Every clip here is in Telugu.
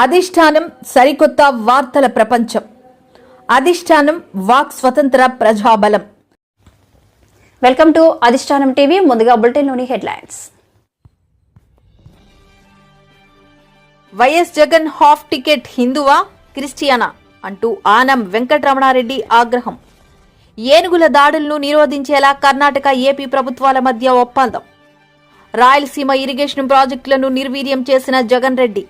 అధిష్టానం సరికొత్త వార్తల ప్రపంచం. అధిష్టానం వాక్ స్వతంత్ర ప్రజాబలం. Welcome to Adhishtanam TV. ముందుగా బులెటిన్లోని headlines. YS Jagan half ticket హిందువా క్రిస్టియనా అంటూ ఆనం వెంకటరమణారెడ్డి ఆగ్రహం. ఏనుగుల దాడులను నిరోధించేలా కర్ణాటక ఏపీ ప్రభుత్వాల మధ్య ఒప్పందం. రాయలసీమ ఇరిగేషన్ ప్రాజెక్టులను నిర్వీర్యం చేసిన జగన్ రెడ్డి.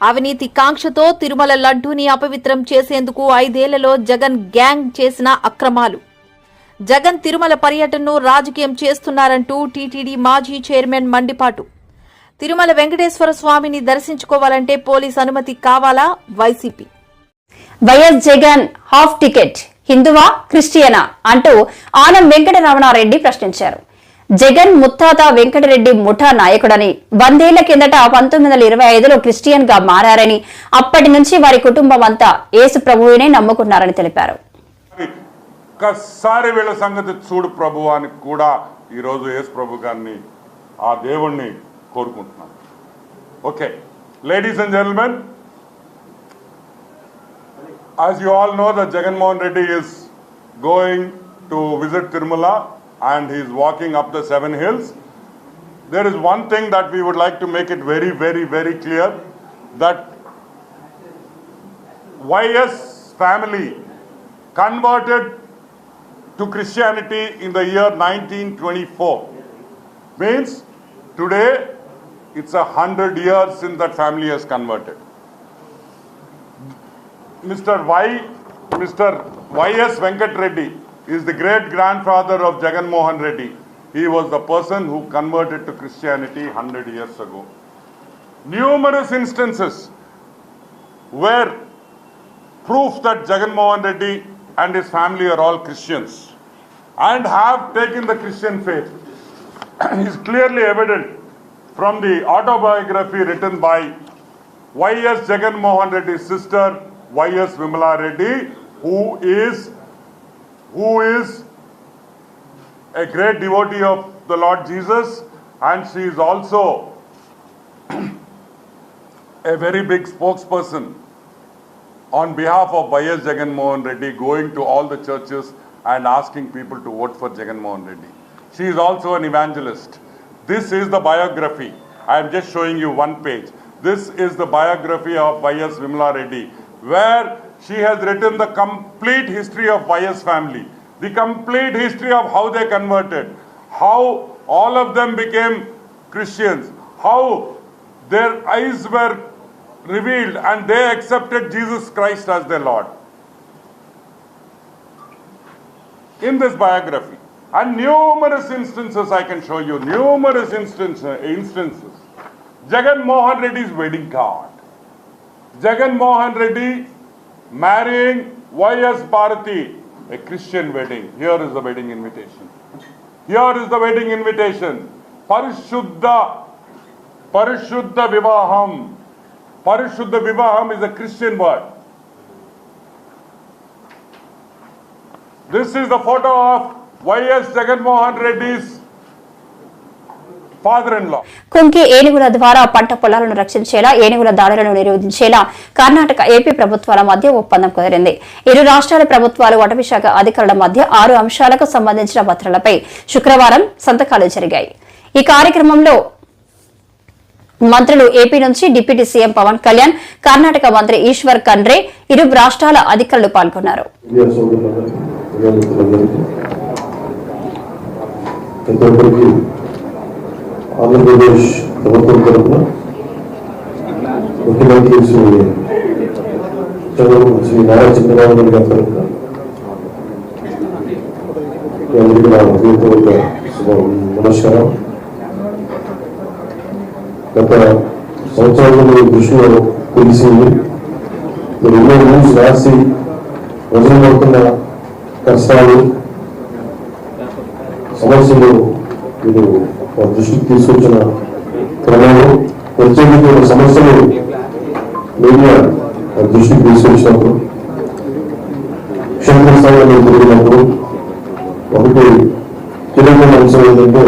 అవినీతి కాంక్షతో తిరుమల లడ్డూని అపవిత్రం చేసేందుకు 5 ఏళ్లలో జగన్ గ్యాంగ్ చేసిన అక్రమాలు. జగన్ తిరుమల పర్యటనను రాజకీయం చేస్తున్నారంటూ టీటీడీ మాజీ చైర్మన్ మండిపాటు. తిరుమల వెంకటేశ్వర స్వామిని దర్శించుకోవాలంటే పోలీస్ అనుమతి కావాలా YCP. YS Jagan half ticket హిందువా క్రిస్టియనా అంటూ ఆనం వెంకటరమణారెడ్డి ప్రశ్నించారు. జగన్ ముత్తాత వెంకటరెడ్డి ముఠా నాయకుడని, 100 ఏళ్ల కిందట 1925లో క్రిస్టియన్ గా మారారని, అప్పటి నుంచి వారి కుటుంబం అంతా యేసు ప్రభువునే నమ్ముకున్నారని తెలిపారు. ఒక్కసారి వీళ్ళ సంగతి చూడు ప్రభు అని కూడా ఈరోజు యేసు ప్రభు గారిని ఆ దేవుణ్ణి కోరుకుంటున్నాను. Okay, ladies and gentlemen, as you all know that Jagan Mohan Reddy is going to visit Tirumala and he is walking up the 7 hills. There is one thing that we would like to make it very, very, very clear, that YS family converted to Christianity in the year 1924. Means today it's 100 years since that family has converted. Mr. Y.S. Venkat Reddy is the great-grandfather of Jagan Mohan Reddy. He was the person who converted to Christianity 100 years ago. Numerous instances were proof that Jagan Mohan Reddy and his family are all Christians and have taken the Christian faith is clearly evident from the autobiography written by Y.S. Jagan Mohan Reddy's sister, Y.S. Vimala Reddy, who is a great devotee of the Lord Jesus, and she is also a very big spokesperson on behalf of Y.S. Jagan Mohan Reddy, going to all the churches and asking people to vote for Jagan Mohan Reddy. She is also an evangelist. This is the biography. I am just showing you one page. This is the biography of Y.S. Vimala Reddy, where she has written the complete history of YS family, the complete history of how they converted, how all of them became Christians, how their eyes were revealed and they accepted Jesus Christ as their Lord. In this biography, and numerous instances I can show you, numerous instances. Jagan Mohan Reddy's wedding card. Jagan Mohan Reddy marrying Y.S. Bharati, a Christian wedding. Here is the wedding invitation. Here is the wedding invitation. Parishuddha Vivaham. Parishuddha Vivaham is a Christian word. This is the photo of Y.S. Jagan Mohan Reddy's Kumki ఏనుగుల ద్వారా పంట పొలాలను రక్షించేలా, ఏనుగుల దాడులను నిరోధించేలా కర్ణాటక ఏపీ ప్రభుత్వాల మధ్య ఒప్పందం కుదిరింది. ఇరు రాష్ట్రాల ప్రభుత్వాలు అటవీ శాఖ అధికారుల మధ్య 6 అంశాలకు సంబంధించిన పత్రాలపై శుక్రవారం సంతకాలు జరిగాయి. ఈ కార్యక్రమంలో మంత్రులు ఏపీ నుంచి డిప్యూటీ సీఎం పవన్ కళ్యాణ్, కర్ణాటక మంత్రి ఈశ్వర్ ఖండ్రే, ఇరు రాష్ట్రాల అధికారులు పాల్గొన్నారు. ఆంధ్రప్రదేశ్ ప్రభుత్వం తరఫున ముఖ్యమంత్రి శ్రీ నారా చంద్రబాబు నాయుడు గారి తరఫున అందరికీ నా హృదయపూర్వక నమస్కారం. గత సంవత్సరాలలో దృష్టిలో తెలిసింది, మీరు ఎన్నో న్యూస్ రాసి ప్రజలు పడుతున్న కష్టాలు, సమస్యలు మీరు దృష్టికి తీసుకొచ్చిన క్రమంలో ప్రత్యేక సమస్యలు మీడియా దృష్టికి తీసుకొచ్చినప్పుడు, క్షేత్రస్థాయిలో తిరిగినప్పుడు ఒకటి కీలకమైన అంశం ఏంటంటే,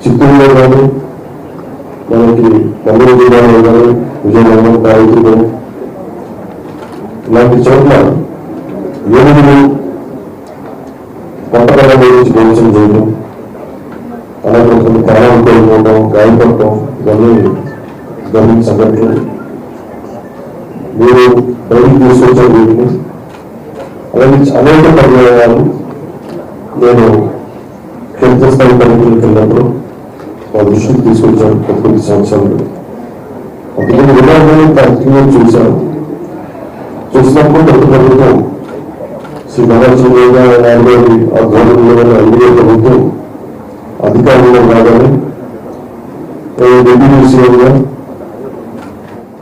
చిత్తూరులో కానీ మనకి మంగళ జిల్లాలో కానీ విజయనగరం, రాయచూరు ఇలాంటి చోట్ల ఏనుగులు కొంతకాలం గురించి భోజనం చేయడం, అలాగే కొన్ని ప్రాణాలు కోల్పోవడం, గాయపడటం ఇవన్నీ జరిగిన సంఘటనలు. మీరు బయటికి తీసుకొచ్చారు వీటిని. అలాగే అనేక పర్యాయాలు నేను క్షేత్రస్థాయి పర్యటనకి వెళ్ళినప్పుడు మా దృష్టికి తీసుకొచ్చాను కొన్ని సంవత్సరాలు. అందుకని విధానాన్ని ప్రాక్టికల్గా చూశాను. చూసినప్పుడు ప్రతి ప్రభుత్వం శ్రీ నారాయణ నాయుడు గారి ఆధ్వర్యంలో ఎన్డీఏ ప్రభుత్వం అధికారంలో రాగానే డిప్యూటీ సీఎంగా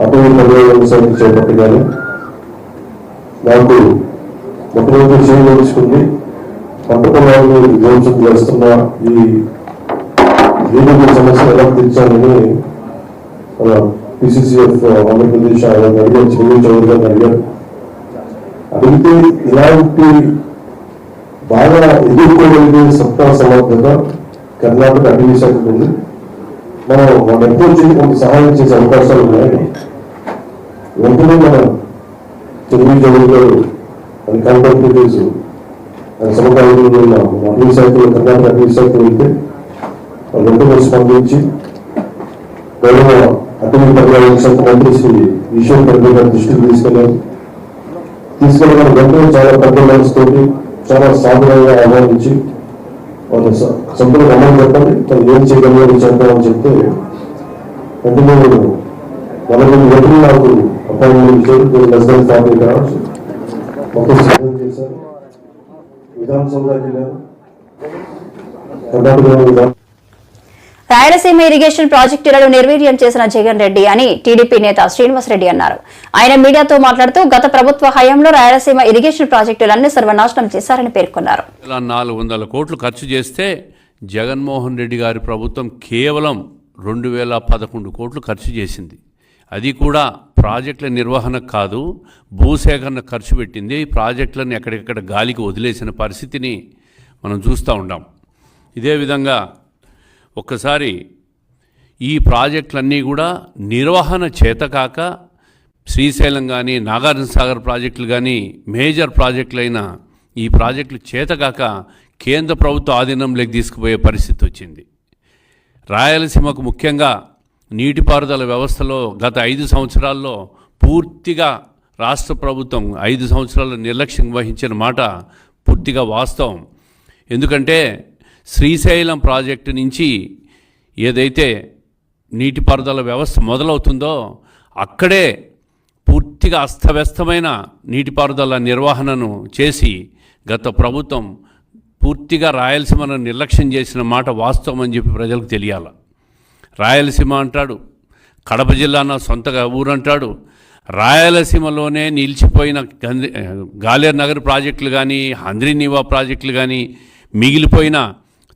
అటవీ పర్యావరణ చేపట్టగానే నాకు మొట్టమొదటి విషయం తెలుసుకుంది, పంట పొలాలను ధ్వంసం చేస్తున్న ఈ ఏనుగుల సమస్య ఎలా తీర్చాలని PCCF ఆంధ్రప్రదేశ్ ఆయన అడిగారు, చెరువు చౌదరి గారిని అడిగారు. అడిగితే ఇలాంటి బాగా ఎదుర్కోగలిగే సత్తా సమర్థత కర్ణాటక అటవీ శాఖకు ఉంది. మనం మన అప్రోచ్ కొంత సహాయం చేసే అవకాశాలు ఉన్నాయి. వెంటనే మన చెరువు చౌదరి గారు అది కాంట్రాక్టర్స్ సమకాలీన అటవీ శాఖలో కర్ణాటక అటవీ శాఖలో వెళ్తే వెంటనే స్పందించి గౌరవ అటవీ పర్యావరణ శాఖ మంత్రి శ్రీ ఈశ్వర్ ఖండ్రే గారి దృష్టికి తీసుకెళ్ళిన వెంటనే చాలా పెద్ద మనసుతోటి చాలా సాధారణంగా ఆహ్వానించి వాళ్ళ సంపూర్ణ అమలు చెప్పండి, తను ఏం చేయగలిగారు చేద్దామని చెప్తే వెంటనే నేను 40 గంటలు నాకు అపాయింట్మెంట్ ఇచ్చారు. లెస్ దాన్ 40 hours మొత్తం సిద్ధం చేశారు. విధానసభకి వెళ్ళారు. కర్ణాటక రాయలసీమ ఇరిగేషన్ ప్రాజెక్టులను నిర్వీర్యం చేసిన జగన్ రెడ్డి అని టీడీపీ నేత శ్రీనివాసరెడ్డి అన్నారు. ఆయన మీడియాతో మాట్లాడుతూ గత ప్రభుత్వ హయాంలో రాయలసీమ ఇరిగేషన్ ప్రాజెక్టులన్నీ సర్వనాశనం చేశారని పేర్కొన్నారు. 400 కోట్లు ఖర్చు చేస్తే జగన్మోహన్ రెడ్డి గారి ప్రభుత్వం కేవలం 2011 కోట్లు ఖర్చు చేసింది. అది కూడా ప్రాజెక్టుల నిర్వహణ కాదు, భూసేకరణ ఖర్చు పెట్టింది. ప్రాజెక్టులను ఎక్కడెక్కడ గాలికి వదిలేసిన పరిస్థితిని మనం చూస్తూ ఉంటాం. ఇదే విధంగా ఒక్కసారి ఈ ప్రాజెక్టులన్నీ కూడా నిర్వహణ చేతకాక శ్రీశైలం కానీ నాగార్జున సాగర్ ప్రాజెక్టులు కానీ మేజర్ ప్రాజెక్టులైన ఈ ప్రాజెక్టులు చేతకాక కేంద్ర ప్రభుత్వ ఆధీనంలోకి తీసుకుపోయే పరిస్థితి వచ్చింది. రాయలసీమకు ముఖ్యంగా నీటిపారుదల వ్యవస్థలో గత 5 సంవత్సరాల్లో పూర్తిగా రాష్ట్ర ప్రభుత్వం 5 సంవత్సరాల నిర్లక్ష్యం వహించిన మాట పూర్తిగా వాస్తవం. ఎందుకంటే శ్రీశైలం ప్రాజెక్టు నుంచి ఏదైతే నీటిపారుదల వ్యవస్థ మొదలవుతుందో అక్కడే పూర్తిగా అస్తవ్యస్తమైన నీటిపారుదల నిర్వహణను చేసి గత ప్రభుత్వం పూర్తిగా రాయలసీమను నిర్లక్ష్యం చేసిన మాట వాస్తవం అని చెప్పి ప్రజలకు తెలియాలి. రాయలసీమ అంటాడు, కడప జిల్లా నా సొంతగా ఊరంటాడు. రాయలసీమలోనే నిలిచిపోయిన గాలేరు నగర్ ప్రాజెక్టులు కానీ, హంద్రీనీవా ప్రాజెక్టులు కానీ, మిగిలిపోయిన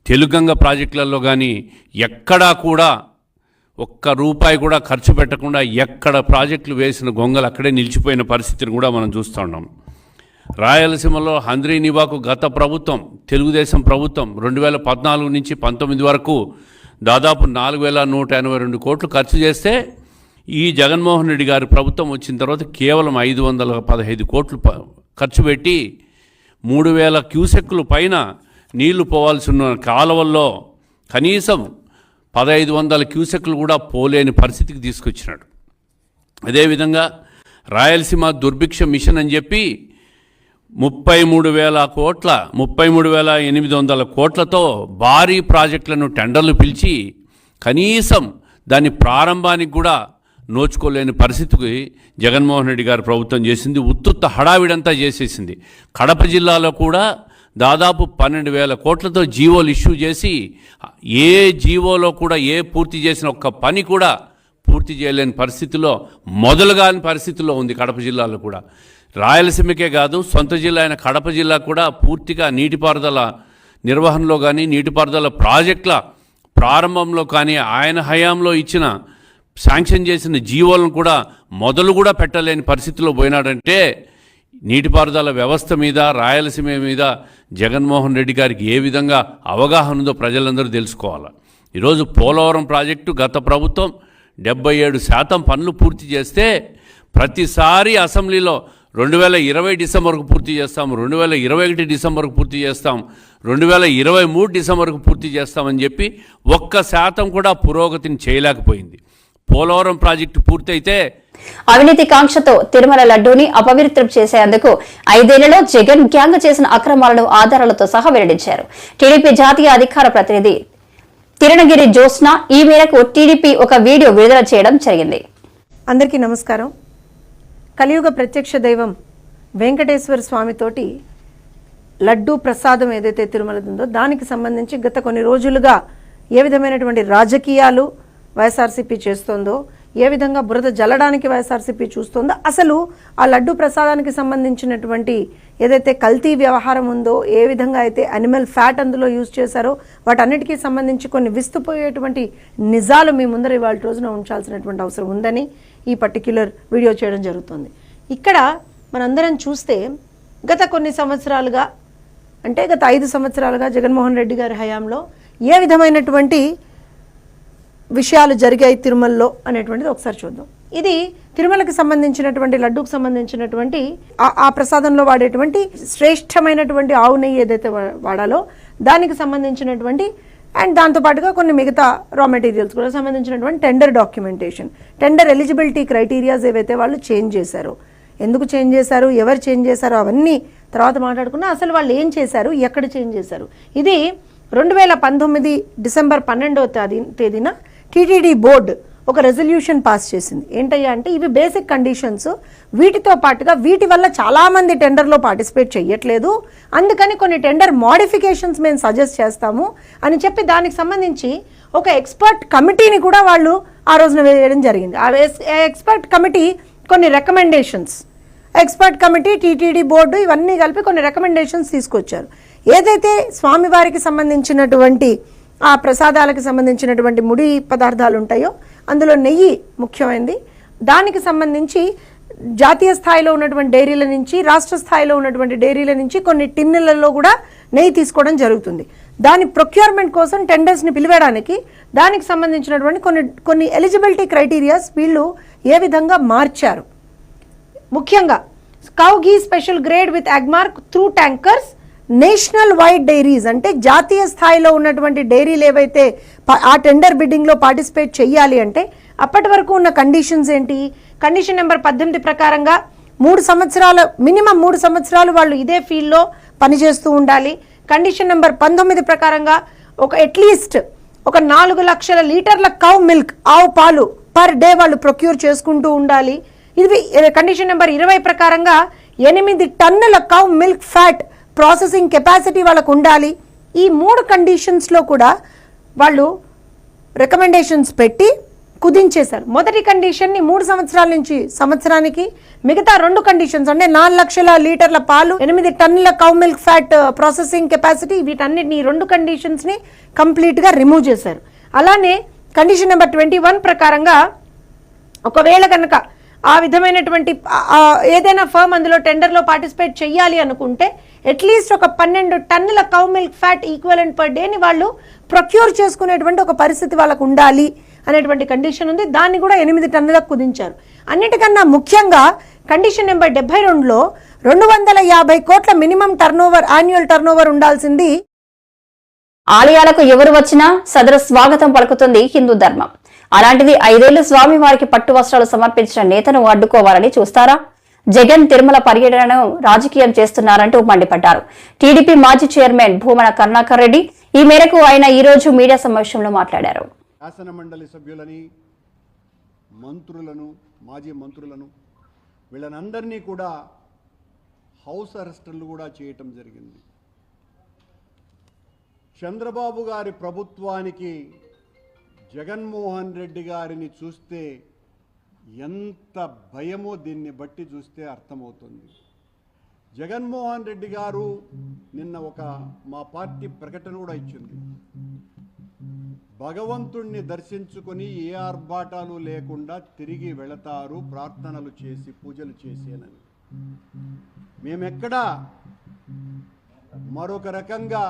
తెలుగంగ ప్రాజెక్టులలో కానీ ఎక్కడా కూడా ఒక్క రూపాయి కూడా ఖర్చు పెట్టకుండా ఎక్కడ ప్రాజెక్టులు వేసిన గొంగలు అక్కడే నిలిచిపోయిన పరిస్థితిని కూడా మనం చూస్తూ ఉన్నాం. రాయలసీమలో హంద్రీనీవాకు గత ప్రభుత్వం, తెలుగుదేశం ప్రభుత్వం 2014 నుంచి 19 వరకు దాదాపు 4182 కోట్లు ఖర్చు చేస్తే ఈ జగన్మోహన్ రెడ్డి గారి ప్రభుత్వం వచ్చిన తర్వాత కేవలం 515 కోట్లు ఖర్చు పెట్టి 3000 క్యూసెక్కులు పైన నీళ్లు పోవాల్సి ఉన్న కాలువల్లో కనీసం 1500 క్యూసెక్కులు కూడా పోలేని పరిస్థితికి తీసుకొచ్చినాడు. అదేవిధంగా రాయలసీమ దుర్భిక్ష మిషన్ అని చెప్పి 33,800 కోట్లతో భారీ ప్రాజెక్టులను టెండర్లు పిలిచి కనీసం దాని ప్రారంభానికి కూడా నోచుకోలేని పరిస్థితికి జగన్మోహన్ రెడ్డి గారి ప్రభుత్వం చేసింది. ఉత్తుత్త హడావిడంతా చేసేసింది. కడప జిల్లాలో కూడా దాదాపు 12,000 కోట్లతో జీవోలు ఇష్యూ చేసి ఏ జీవోలో కూడా ఏ పూర్తి చేసిన ఒక్క పని కూడా పూర్తి చేయలేని పరిస్థితిలో, మొదలుగాని పరిస్థితిలో ఉంది కడప జిల్లాలో కూడా. రాయలసీమకే కాదు, సొంత జిల్లా అయిన కడప జిల్లా కూడా పూర్తిగా నీటిపారుదల నిర్వహణలో కానీ, నీటిపారుదల ప్రాజెక్టుల ప్రారంభంలో కానీ, ఆయన హయాంలో ఇచ్చిన శాంక్షన్ చేసిన జీవోలను కూడా మొదలు కూడా పెట్టలేని పరిస్థితిలో పోయినాడంటే నీటిపారుదల వ్యవస్థ మీద, రాయలసీమ మీద జగన్మోహన్ రెడ్డి గారికి ఏ విధంగా అవగాహన ఉందో ప్రజలందరూ తెలుసుకోవాలి. ఈరోజు పోలవరం ప్రాజెక్టు గత ప్రభుత్వం 77% పనులు పూర్తి చేస్తే ప్రతిసారి అసెంబ్లీలో 2020 డిసెంబర్కు పూర్తి చేస్తాం, 2021 డిసెంబర్కు పూర్తి చేస్తాం, 2023 డిసెంబర్కు పూర్తి చేస్తామని చెప్పి 1% కూడా పురోగతిని చేయలేకపోయింది. పోలవరం ప్రాజెక్టు పూర్తయితే అవినీతి కాంక్షతో తిరుమల లడ్డూని అపవిత్రం చేసేందుకు 5 ఏళ్లలో జగన్ గ్యాంగ్ చేసిన అక్రమాలను ఆధారాలతో సహా వెల్లడించారు. టీడీపీ జాతీయ అధికార ప్రతినిధి తిరణగిరి జ్యోత్స్న ఈ మేరకు టీడీపీ ఒక వీడియో విడుదల చేయడం జరిగింది. అందరికీ నమస్కారం. కలియుగ ప్రత్యక్ష దైవం వెంకటేశ్వర స్వామితోటి లడ్డూ ప్రసాదం ఏదైతే తిరుమల ఉందో దానికి సంబంధించి గత కొన్ని రోజులుగా ఏ విధమైనటువంటి రాజకీయాలు వైఎస్ఆర్సీపీ చేస్తోందో, ఏ విధంగా బురద జల్లడానికి వైఎస్ఆర్సీపీ చూస్తోందో, అసలు ఆ లడ్డూ ప్రసాదానికి సంబంధించినటువంటి ఏదైతే కల్తీ వ్యవహారం ఉందో, ఏ విధంగా అయితే అనిమల్ ఫ్యాట్ అందులో యూజ్ చేశారో వాటన్నిటికీ సంబంధించి కొన్ని విస్తుపోయేటువంటి నిజాలు మీ ముందర ఇవాళ రోజున ఉంచాల్సినటువంటి అవసరం ఉందని ఈ పర్టిక్యులర్ వీడియో చేయడం జరుగుతుంది. ఇక్కడ మనందరం చూస్తే గత కొన్ని సంవత్సరాలుగా, అంటే గత 5 సంవత్సరాలుగా జగన్మోహన్ రెడ్డి గారి హయాంలో ఏ విధమైనటువంటి విషయాలు జరిగాయి తిరుమలలో అనేటువంటిది ఒకసారి చూద్దాం. ఇది తిరుమలకి సంబంధించినటువంటి లడ్డూకు సంబంధించినటువంటి ఆ ప్రసాదంలో వాడేటువంటి శ్రేష్టమైనటువంటి ఆవు నెయ్యి ఏదైతే వాడాలో దానికి సంబంధించినటువంటి అండ్ దాంతోపాటుగా కొన్ని మిగతా రా మెటీరియల్స్ కూడా సంబంధించినటువంటి tender documentation, tender eligibility criterias ఏవైతే వాళ్ళు చేంజ్ చేశారో, ఎందుకు చేంజ్ చేశారు, ఎవరు చేంజ్ చేశారో అవన్నీ తర్వాత మాట్లాడుకున్నా. అసలు వాళ్ళు ఏం చేశారు, ఎక్కడ చేంజ్ చేశారు, ఇది 2019 డిసెంబర్ 12వ తేదీన టీటీడీ బోర్డు ఒక రెజల్యూషన్ పాస్ చేసింది. ఏంటయ్యా అంటే ఇవి బేసిక్ కండిషన్స్, వీటితో పాటుగా వీటి వల్ల చాలామంది టెండర్లో పార్టిసిపేట్ చేయట్లేదు, అందుకని కొన్ని టెండర్ మోడిఫికేషన్స్ మేము సజెస్ట్ చేస్తాము అని చెప్పి దానికి సంబంధించి ఒక ఎక్స్పర్ట్ కమిటీని కూడా వాళ్ళు ఆ రోజున వేయడం జరిగింది. ఆ ఎక్స్పర్ట్ కమిటీ కొన్ని recommendations, expert committee, TTD board ఇవన్నీ కలిపి కొన్ని రికమెండేషన్స్ తీసుకొచ్చారు. ఏదైతే స్వామివారికి సంబంధించినటువంటి ఆ ప్రసాదాలకు సంబంధించినటువంటి ముడి పదార్థాలు ఉంటాయో అందులో నెయ్యి ముఖ్యమైనది. దానికి సంబంధించి జాతీయ స్థాయిలో ఉన్నటువంటి డైరీల నుంచి, రాష్ట్ర స్థాయిలో ఉన్నటువంటి డైరీల నుంచి కొన్ని టిన్నులలో కూడా నెయ్యి తీసుకోవడం జరుగుతుంది. దాని ప్రొక్యూర్మెంట్ కోసం టెండర్స్ని పిలివేయడానికి దానికి సంబంధించినటువంటి కొన్ని ఎలిజిబిలిటీ క్రైటీరియాస్ వీళ్ళు ఏ విధంగా మార్చారు. ముఖ్యంగా cow ghee special grade with Agmark through tankers, national wide diaries అంటే జాతీయ స్థాయిలో ఉన్నటువంటి డైరీలు ఏవైతే ఆ టెండర్ బిడ్డింగ్లో పార్టిసిపేట్ చేయాలి అంటే అప్పటి వరకు ఉన్న కండిషన్స్ ఏంటి, కండిషన్ నెంబర్ 18 ప్రకారంగా 3 సంవత్సరాలు మినిమం 3 సంవత్సరాలు వాళ్ళు ఇదే ఫీల్డ్లో పనిచేస్తూ ఉండాలి. కండిషన్ నెంబర్ 19 ప్రకారంగా అట్లీస్ట్ ఒక 4 లక్షల లీటర్ల కౌ మిల్క్, ఆవు పాలు పర్ డే వాళ్ళు ప్రొక్యూర్ చేసుకుంటూ ఉండాలి. ఇది కండిషన్ నెంబర్ 20 ప్రకారంగా 8 టన్నుల cow milk fat processing capacity వాళ్ళకు ఉండాలి. ఈ 3 కండిషన్స్లో కూడా వాళ్ళు రికమెండేషన్స్ పెట్టి కుదించేశారు. మొదటి కండిషన్ని 3 సంవత్సరాల నుంచి సంవత్సరానికి, మిగతా 2 కండిషన్స్ అంటే 4 లక్షల లీటర్ల పాలు, 8 టన్నుల cow milk fat processing capacity, వీటన్నిటిని 2 కండిషన్స్ని కంప్లీట్గా రిమూవ్ చేశారు. అలానే కండిషన్ నెంబర్ 21 ప్రకారంగా ఒకవేళ కనుక ఆ విధమైనటువంటి ఏదైనా ఫర్మ్ అందులో టెండర్లో పార్టిసిపేట్ చేయాలి అనుకుంటే అట్లీస్ట్ ఒక 12 టన్నుల cow milk fat equivalent per డేని వాళ్ళు ప్రొక్యూర్ చేసుకునేటువంటి ఒక పరిస్థితి వాళ్ళకు ఉండాలి అనేటువంటి కండిషన్ ఉంది. దాన్ని కూడా 8 టన్నులకు కుదించారు. అన్నిటికన్నా ముఖ్యంగా కండిషన్ నెంబర్ 72లో 250 కోట్ల మినిమం టర్నోవర్, యాన్యువల్ టర్నోవర్ ఉండాల్సింది. ఆలయాలకు ఎవరు వచ్చినా సదరు స్వాగతం పలుకుతుంది హిందూ ధర్మం. అలాంటిది 5 ఏళ్లు స్వామివారికి పట్టు వస్త్రాలు సమర్పించిన నేతను అడ్డుకోవాలని చూస్తారా? జగన్ తిరుమల పర్యటనను రాజకీయం చేస్తున్నారంటూ మండిపడ్డారు. టీడీపీ మాజీ చైర్మన్ భూమన కరుణాకర్ రెడ్డి ఈ మేరకు ఆయన ఈ రోజు మీడియా సమావేశంలో మాట్లాడారు. శాసన మండలి సభ్యులని, మంత్రులను, మాజీ మంత్రులను వీళ్ళనందరినీ కూడా హౌస్ అరెస్టులు కూడా చేయటం జరిగింది. చంద్రబాబు గారి ప్రభుత్వానికి జగన్మోహన్ రెడ్డి గారిని చూస్తే ఎంత భయమో దీన్ని బట్టి చూస్తే అర్థమవుతుంది. జగన్మోహన్ రెడ్డి గారు నిన్న మా పార్టీ ప్రకటన కూడా ఇచ్చింది. భగవంతుణ్ణి దర్శించుకొని ఏ ఆర్భాటాలు లేకుండా తిరిగి వెళతారు, ప్రార్థనలు చేసి పూజలు చేసేనని. మేమెక్కడా మరొక రకంగా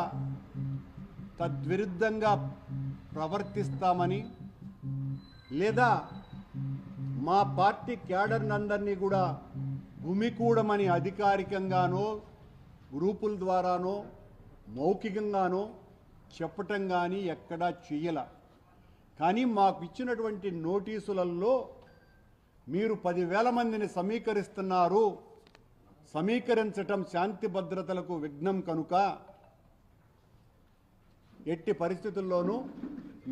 తద్విరుద్ధంగా ప్రవర్తిస్తామని లేదా మా పార్టీ క్యాడర్నందరినీ కూడా గుమికూడమని అధికారికంగానో గ్రూపుల ద్వారానో మౌఖికంగానో చెప్పటం కానీ ఎక్కడా చెయ్యల. కానీ మాకు ఇచ్చినటువంటి నోటీసులలో మీరు 10,000 మందిని సమీకరిస్తున్నారు, సమీకరించటం శాంతి భద్రతలకు విఘ్నం కనుక ఎట్టి పరిస్థితుల్లోనూ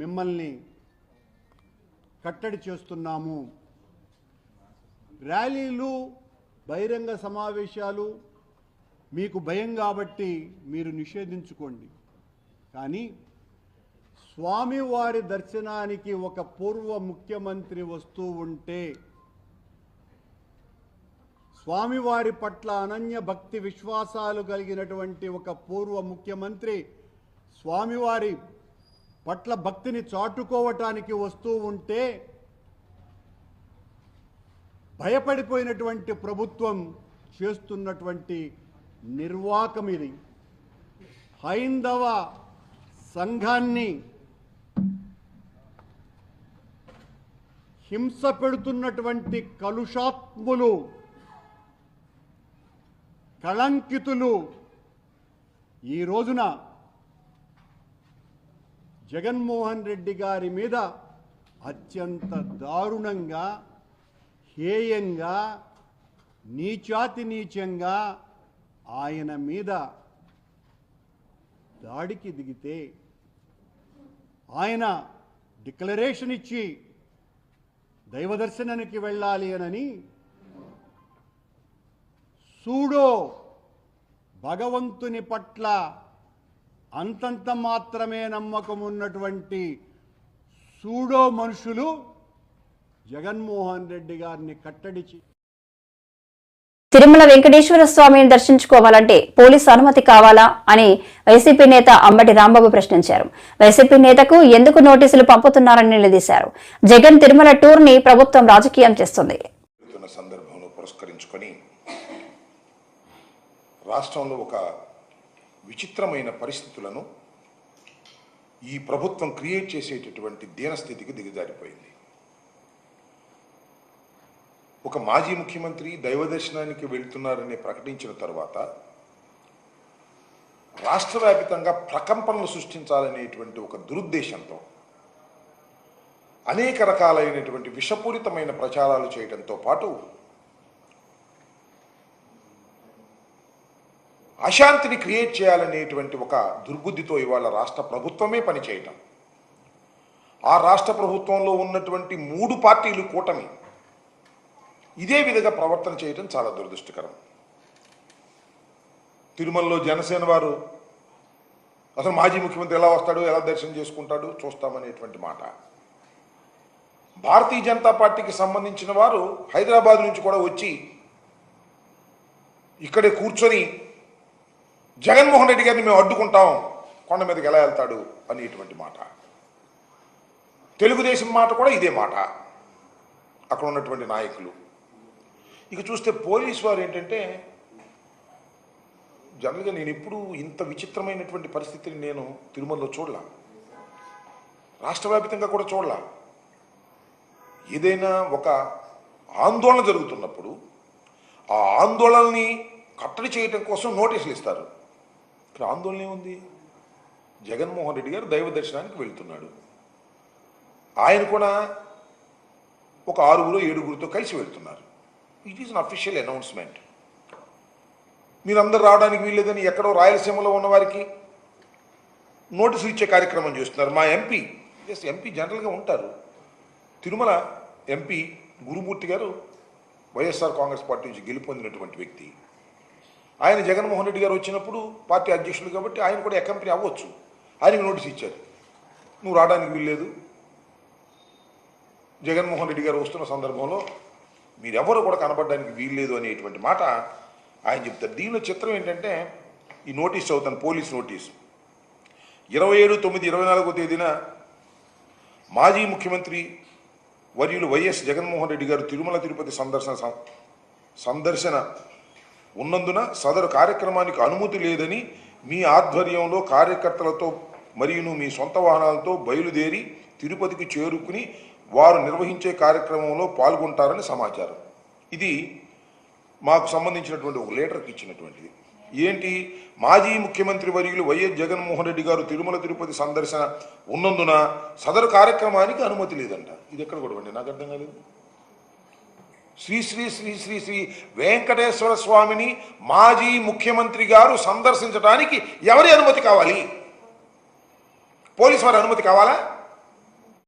మిమ్మల్ని కట్టడి చేస్తున్నాము. ర్యాలీలు, బహిరంగ సమావేశాలు మీకు భయం కాబట్టి మీరు నిషేధించుకోండి. కానీ స్వామివారి దర్శనానికి ఒక పూర్వ ముఖ్యమంత్రి వస్తూ ఉంటే, స్వామివారి పట్ల అనన్య భక్తి విశ్వాసాలు కలిగినటువంటి ఒక పూర్వ ముఖ్యమంత్రి స్వామివారి పట్ల భక్తిని చాటుకోవటానికి వస్తూ ఉంటే భయపడిపోయినటువంటి ప్రభుత్వం చేస్తున్నటువంటి నిర్వాకం ఇది. హైందవ సంఘాన్ని హింస పెడుతున్నటువంటి కలుషాత్ములు, కళంకితులు ఈ రోజున జగన్మోహన్ రెడ్డి గారి మీద అత్యంత దారుణంగా, హేయంగా, నీచాతి నీచంగా ఆయన మీద దాడికి దిగితే, ఆయన డిక్లరేషన్ ఇచ్చి దైవదర్శనానికి వెళ్ళాలి అని సూడో భగవంతుని పట్ల అంతంత మాత్రమే నమ్మకం ఉన్నటువంటి సూడో మనుషులు జగన్మోహన్ రెడ్డి గారిని కట్టడి తిరుమల వెంకటేశ్వర స్వామిని దర్శించుకోవాలంటే పోలీసు అనుమతి కావాలా అని వైసీపీ నేత అంబటి రాంబాబు ప్రశ్నించారు. వైసీపీ నేతకు ఎందుకు నోటీసులు పంపుతున్నారని నిలదీశారు. జగన్ తిరుమల టూర్ ని ప్రభుత్వం రాజకీయం చేస్తుంది. సందర్భంలో పురస్కరించుకొని రాష్ట్రంలో ఒక విచిత్రమైన పరిస్థితులను ఈ ప్రభుత్వం క్రియేట్ చేసేటటువంటి దీనస్థితికి దిగజారిపోయింది. ఒక మాజీ ముఖ్యమంత్రి దైవదర్శనానికి వెళ్తున్నారని ప్రకటించిన తర్వాత రాష్ట్ర వ్యాప్తంగా ప్రకంపనలు సృష్టించాలనేటువంటి ఒక దురుద్దేశంతో అనేక రకాలైనటువంటి విషపూరితమైన ప్రచారాలు చేయడంతో పాటు అశాంతిని క్రియేట్ చేయాలనేటువంటి ఒక దుర్బుద్ధితో ఇవాళ రాష్ట్ర ప్రభుత్వమే పనిచేయటం, ఆ రాష్ట్ర ప్రభుత్వంలో ఉన్నటువంటి 3 పార్టీలు కూటమి ఇదే విధంగా ప్రవర్తన చేయడం చాలా దురదృష్టకరం. తిరుమలలో జనసేన వారు అసలు మాజీ ముఖ్యమంత్రి ఎలా వస్తాడు, ఎలా దర్శనం చేసుకుంటాడు చూస్తామనేటువంటి మాట. భారతీయ జనతా పార్టీకి సంబంధించిన వారు హైదరాబాద్ నుంచి కూడా వచ్చి ఇక్కడే కూర్చొని జగన్మోహన్ రెడ్డి గారిని మేము అడ్డుకుంటాం, కొండ మీదకి ఎలా వెళ్తాడు అనేటువంటి మాట. తెలుగుదేశం మాట కూడా ఇదే మాట, అక్కడ ఉన్నటువంటి నాయకులు. ఇక చూస్తే పోలీసు వారు ఏంటంటే, జనరల్గా నేను ఎప్పుడూ ఇంత విచిత్రమైనటువంటి పరిస్థితిని నేను తిరుమలలో చూడలా, రాష్ట్ర వ్యాప్తంగా కూడా చూడలా. ఏదైనా ఒక ఆందోళన జరుగుతున్నప్పుడు ఆ ఆందోళనని కట్టడి చేయడం కోసం నోటీసులు ఇస్తారు. ఇక్కడ ఆందోళన ఏముంది? జగన్మోహన్ రెడ్డి గారు దైవ దర్శనానికి వెళ్తున్నాడు, ఆయన కూడా ఒక 6-7 కలిసి వెళ్తున్నారు. It is an official announcement. మీరందరూ రావడానికి వీల్లేదని ఎక్కడో రాయలసీమలో ఉన్న వారికి నోటీసులు ఇచ్చే కార్యక్రమం చేస్తున్నారు. మా ఎంపీ జనరల్గా ఉంటారు, తిరుమల ఎంపీ గురుమూర్తి గారు వైఎస్ఆర్ కాంగ్రెస్ పార్టీ నుంచి గెలుపొందినటువంటి వ్యక్తి. ఆయన జగన్మోహన్ రెడ్డి గారు వచ్చినప్పుడు పార్టీ అధ్యక్షుడు కాబట్టి ఆయన కూడా అకంపెనీ అవ్వచ్చు. ఆయనకు నోటీస్ ఇచ్చారు, నువ్వు రావడానికి వీల్లేదు, జగన్మోహన్ రెడ్డి గారు వస్తున్న సందర్భంలో మీరెవరు కూడా కనబడడానికి వీల్లేదు అనేటువంటి మాట ఆయన చెప్తారు. దీనిలో చిత్రం ఏంటంటే, ఈ నోటీస్ చదువుతాను, పోలీస్ నోటీసు. 27/9/24 తేదీన మాజీ ముఖ్యమంత్రి వర్యులు వైఎస్ జగన్మోహన్ రెడ్డి గారు తిరుమల తిరుపతి సందర్శన ఉన్నందున సదరు కార్యక్రమానికి అనుమతి లేదని మీ ఆధ్వర్యంలో కార్యకర్తలతో మరియు మీ సొంత వాహనాలతో బయలుదేరి తిరుపతికి చేరుకుని వారు నిర్వహించే కార్యక్రమంలో పాల్గొంటారని సమాచారం. ఇది మాకు సంబంధించినటువంటి ఒక లెటర్కి ఇచ్చినటువంటిది. ఏంటి, మాజీ ముఖ్యమంత్రి వర్యులు వైఎస్ జగన్మోహన్ రెడ్డి గారు తిరుమల తిరుపతి సందర్శన ఉన్నందున సదరు కార్యక్రమానికి అనుమతి లేదంట. ఇది ఎక్కడ కూడా అండి, నాకు అర్థం కాలేదు. శ్రీ శ్రీ శ్రీ శ్రీ శ్రీ వెంకటేశ్వర స్వామిని మాజీ ముఖ్యమంత్రి గారు సందర్శించడానికి ఎవరి అనుమతి కావాలి? పోలీసు వారి అనుమతి కావాలా?